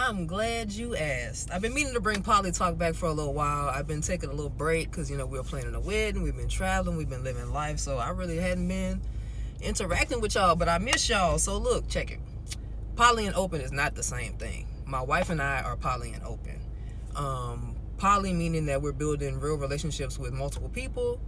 I'm glad you asked. I've been meaning to bring Poly Talk back for a little while. I've been taking a little break because, we were planning a wedding. We've been traveling. We've been living life. So I really hadn't been interacting with y'all, but I miss y'all. So look, check it. Poly and open is not the same thing. My wife and I are poly and open. Poly meaning that we're building real relationships with multiple people.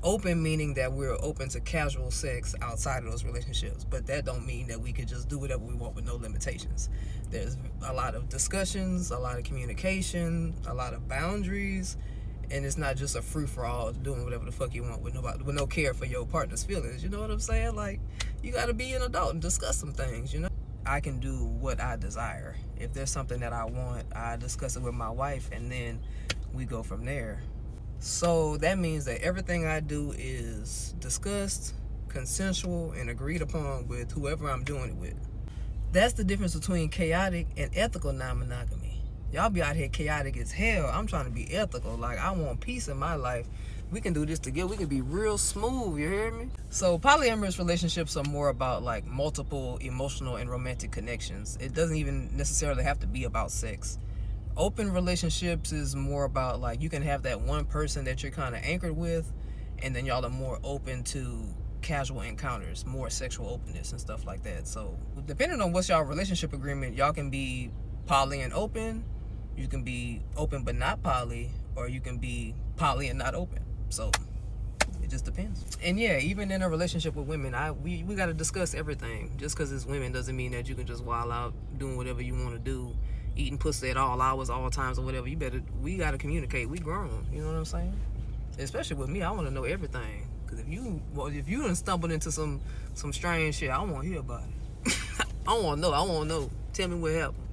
Open meaning that we're open to casual sex outside of those relationships, but that don't mean that we could just do whatever we want with no limitations. There's a lot of discussions, a lot of communication, a lot of boundaries, and it's not just a free-for-all doing whatever the fuck you want with no care for your partner's feelings. You know what I'm saying? Like, you gotta be an adult and discuss some things, I can do what I desire. If there's something that I want, I discuss it with my wife, and then we go from there. So that means that everything I do is discussed, consensual, and agreed upon with whoever I'm doing it with. That's the difference between chaotic and ethical non-monogamy. Y'all be out here chaotic as hell. I'm trying to be ethical. Like, I want peace in my life. We can do this together. We can be real smooth, you hear me? So polyamorous relationships are more about like multiple emotional and romantic connections. It doesn't even necessarily have to be about sex. Open relationships is more about like you can have that one person that you're kind of anchored with, and then y'all are more open to casual encounters, more sexual openness and stuff like that. So depending on what's y'all relationship agreement, y'all can be poly and open, you can be open but not poly, or you can be poly and not open. So it just depends. And yeah, even in a relationship with women, we got to discuss everything. Just because it's women doesn't mean that you can just wild out doing whatever you want to do, eating pussy at all hours, all times, or whatever. We got to communicate. We grown. You know what I'm saying? Especially with me, I want to know everything. Because if you done stumbled into some strange shit, I want to hear about it. I want to know. Tell me what happened.